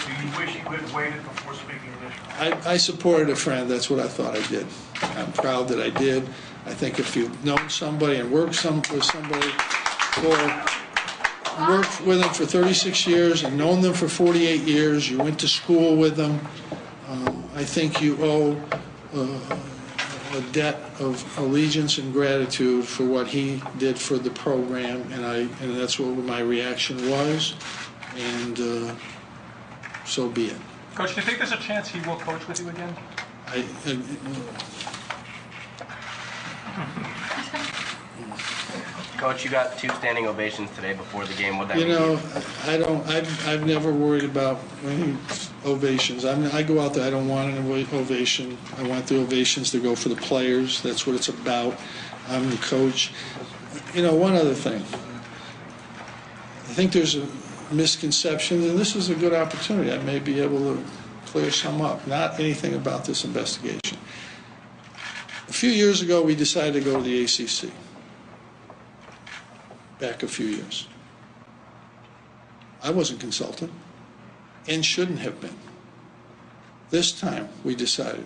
Do you wish you could have waited before speaking initially? I supported a friend. That's what I thought I did. I'm proud that I did. I think if you've known somebody and worked with somebody worked with them for 36 years and known them for 48 years, you went to school with them, I think you owe a debt of allegiance and gratitude for what he did for the program, and that's what my reaction was, and so be it. Coach, do you think there's a chance he will coach with you again? Coach, you got 2 standing ovations today before the game. What that You mean? know, I've never worried about any ovations. I go out there, I don't want an ovation. I want the ovations to go for the players. That's what it's about. I'm the coach. You know, one other thing. I think there's a misconception, and this is a good opportunity. I may be able to clear some up. Not anything about this investigation. A few years ago, we decided to go to the ACC. Back a few years. I wasn't consulted and shouldn't have been. This time we decided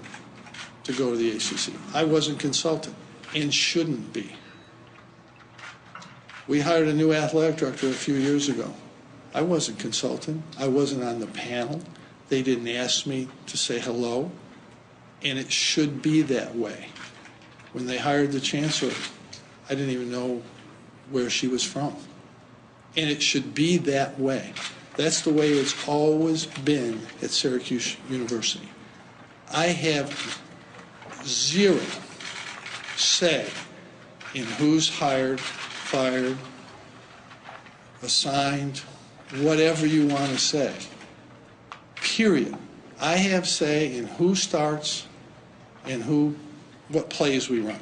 to go to the ACC. I wasn't consulted and shouldn't be. We hired a new athletic director a few years ago. I wasn't consulted. I wasn't on the panel. They didn't ask me to say hello, and it should be that way. When they hired the chancellor, I didn't even know where she was from. And it should be that way. That's the way it's always been at Syracuse University. I have zero say in who's hired, fired, assigned, whatever you want to say. Period. I have say in who starts and what plays we run.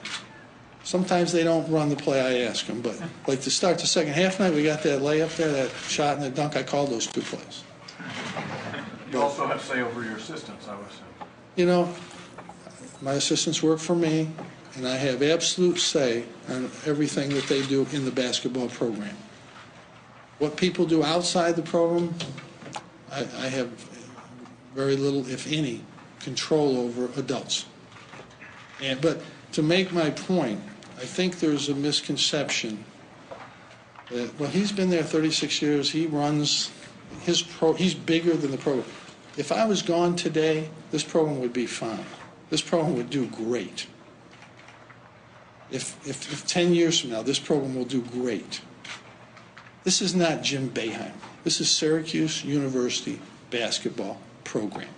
Sometimes they don't run the play I ask them, but like to start the second half night, we got that layup there, that shot and the dunk. I called those 2 plays. You also have say over your assistants, I would assume. You know, my assistants work for me, and I have absolute say on everything that they do in the basketball program. What people do outside the program, I have very little, if any, control over adults. But to make my point, I think there's a misconception that, well, he's been there 36 years, he runs he's bigger than the program. If I was gone today, this program would be fine. This program would do great. If 10 years from now, this program will do great. This is not Jim Boeheim. This is Syracuse University basketball program.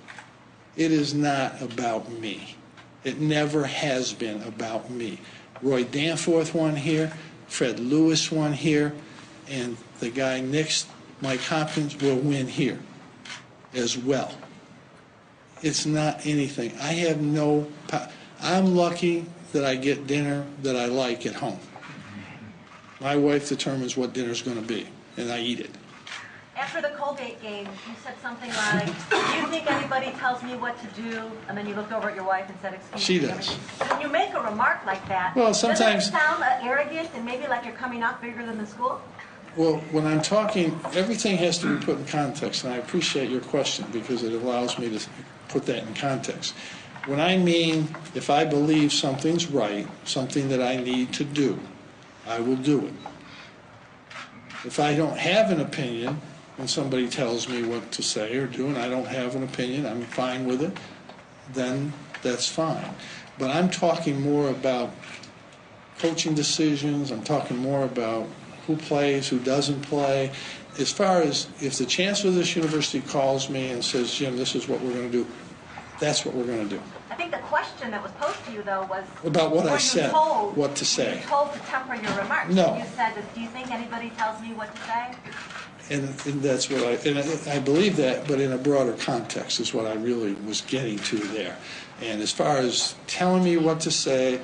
It is not about me. It never has been about me. Roy Danforth won here, Fred Lewis won here, and the guy next, Mike Hopkins, will win here as well. It's not anything. I have no I'm lucky that I get dinner that I like at home. My wife determines what dinner's going to be, and I eat it. After the Colgate game, you said something like, do you think anybody tells me what to do? And then you looked over at your wife and said, excuse She me. does. When you make a remark like that, Well, sometimes- doesn't it sound arrogant and maybe like you're coming out bigger than the school? Well, when I'm talking, everything has to be put in context, and I appreciate your question because it allows me to put that in context. When I mean, if I believe something's right, something that I need to do, I will do it. If I don't have an opinion, when somebody tells me what to say or do, and I don't have an opinion, I'm fine with it, then that's fine. But I'm talking more about coaching decisions. I'm talking more about who plays, who doesn't play. As far as if the chancellor of this university calls me and says, Jim, this is what we're going to do, that's what we're going to do. I think the question that was posed to you, though, was About what I were you said, told, what to say. Were you told to temper your remarks? No. You said, do you think anybody tells me what to say? And that's what I believe that, but in a broader context is what I really was getting to there. And as far as telling me what to say,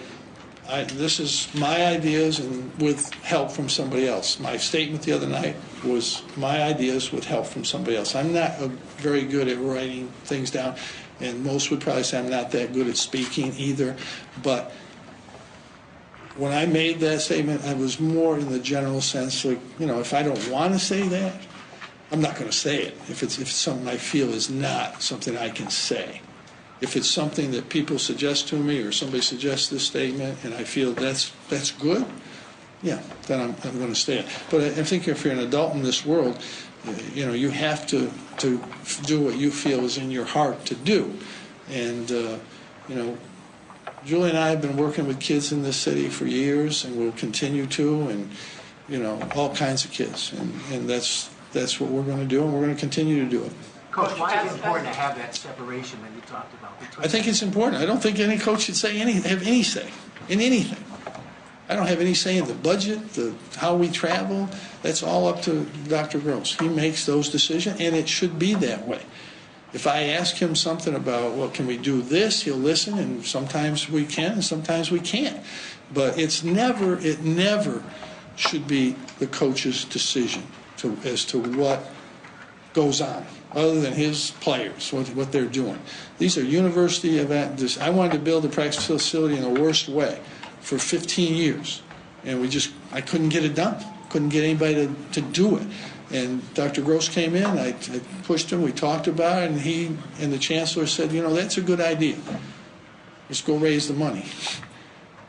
this is my ideas and with help from somebody else. My statement the other night was my ideas with help from somebody else. I'm not very good at writing things down, and most would probably say I'm not that good at speaking either. But when I made that statement, I was more in the general sense, like, you know, if I don't want to say that, I'm not going to say it if it's something I feel is not something I can say. If it's something that people suggest to me or somebody suggests this statement and I feel that's good, yeah, then I'm going to say it. But I think if you're an adult in this world, you have to do what you feel is in your heart to do. And, Julie and I have been working with kids in this city for years and will continue to, and, all kinds of kids. And that's what we're going to do, and we're going to continue to do it. Coach, why is it important to have that separation that you talked about? I think it's important. I don't think any coach should have any say in anything. I don't have any say in the budget, how we travel. That's all up to Dr. Gross. He makes those decisions, and it should be that way. If I ask him something about, well, can we do this, he'll listen, and sometimes we can, and sometimes we can't. But it never should be the coach's decision as to what goes on, other than his players, what they're doing. These are university events. I wanted to build a practice facility in the worst way for 15 years, and I couldn't get it done. Couldn't get anybody to do it. And Dr. Gross came in, I pushed him, we talked about it, and he and the chancellor said, that's a good idea. Let's go raise the money.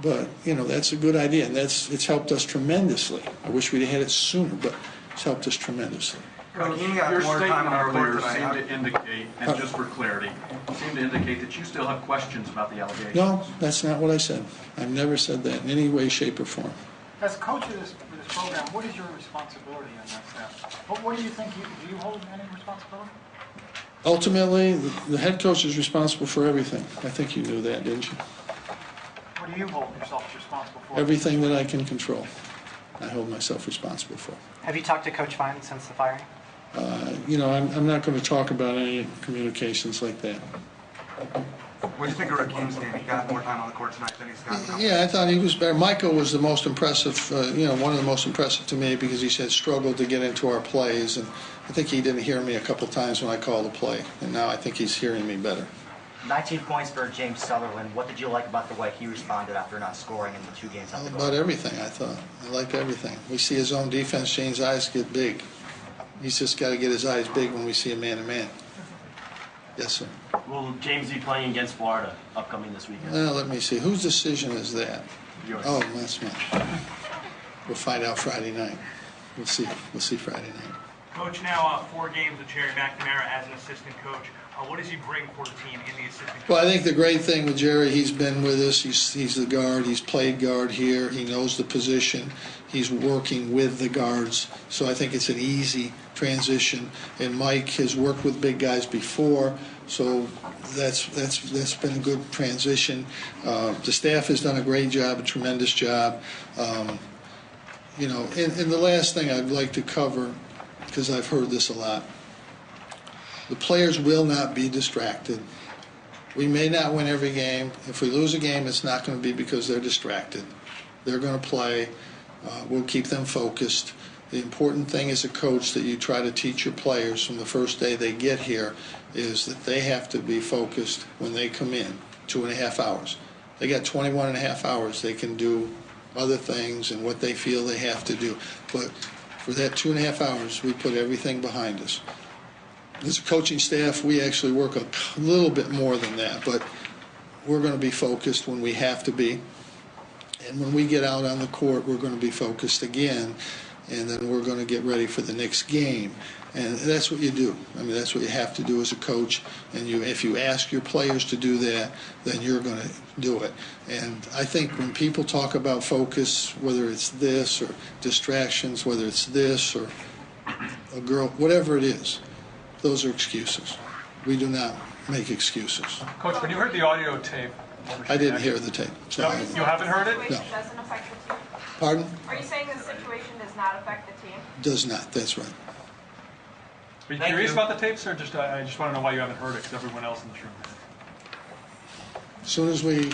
But, that's a good idea, and it's helped us tremendously. I wish we'd had it sooner, but it's helped us tremendously. Your statement earlier seemed to indicate, and just for clarity, seemed to indicate that you still have questions about the allegations. No, that's not what I said. I've never said that in any way, shape, or form. As coach of this program, what is your responsibility in that staff? What do you think, do you hold any responsibility? Ultimately, the head coach is responsible for everything. I think you knew that, didn't you? What do you hold yourself responsible for? Everything that I can control, I hold myself responsible for. Have you talked to Coach Fine since the firing? I'm not going to talk about any communications like that. What do you think of Raheem's game? He got more time on the court tonight than he's gotten. Yeah, I thought he was better. Michael was the most impressive, one of the most impressive to me because he said struggled to get into our plays. And I think he didn't hear me a couple times when I called a play. And now I think he's hearing me better. 19 points for James Sutherland. What did you like about the way he responded after not scoring in the 2 games? About everything, I thought. I liked everything. We see his own defense, Shane's eyes get big. He's just got to get his eyes big when we see a man-to-man. Yes, sir. Will James be playing against Florida upcoming this weekend? Let me see. Whose decision is that? Yours. Oh, that's mine. We'll find out Friday night. We'll see. We'll see Friday night. Coach, now 4 games with Jerry McNamara as an assistant coach. What does he bring for the team in the assistant coach? Well, I think the great thing with Jerry, he's been with us. He's the guard. He's played guard here. He knows the position. He's working with the guards. So I think it's an easy transition. And Mike has worked with big guys before, so that's been a good transition. The staff has done a great job, a tremendous job. And the last thing I'd like to cover, because I've heard this a lot, the players will not be distracted. We may not win every game. If we lose a game, it's not going to be because they're distracted. They're going to play. We'll keep them focused. The important thing as a coach that you try to teach your players from the first day they get here is that they have to be focused when they come in, 2.5 hours. They got 21 and a half hours. They can do other things and what they feel they have to do. But for that 2.5 hours, we put everything behind us. As a coaching staff, we actually work a little bit more than that, but we're going to be focused when we have to be. And when we get out on the court, we're going to be focused again, and then we're going to get ready for the next game. And that's what you do. I mean, that's what you have to do as a coach. And if you ask your players to do that, then you're going to do it. And I think when people talk about focus, whether it's this or distractions, whether it's this or a girl, whatever it is, those are excuses. We do not make excuses. Coach, when you heard the audio tape, I didn't hear the tape. So No, you haven't heard it? No. Doesn't affect the team? Pardon? Are you saying the situation does not affect the team? Does not. That's right. Are you curious about the tapes, or I just want to know why you haven't heard it, because everyone else in this room has? As soon as we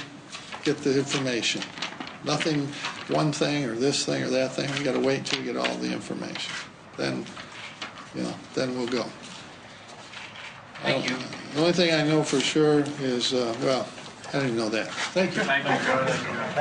get the information, nothing, one thing or this thing or that thing, we got to wait until we get all the information. Then we'll go. Thank you. The only thing I know for sure is, I didn't know that. Thank you. Thank you.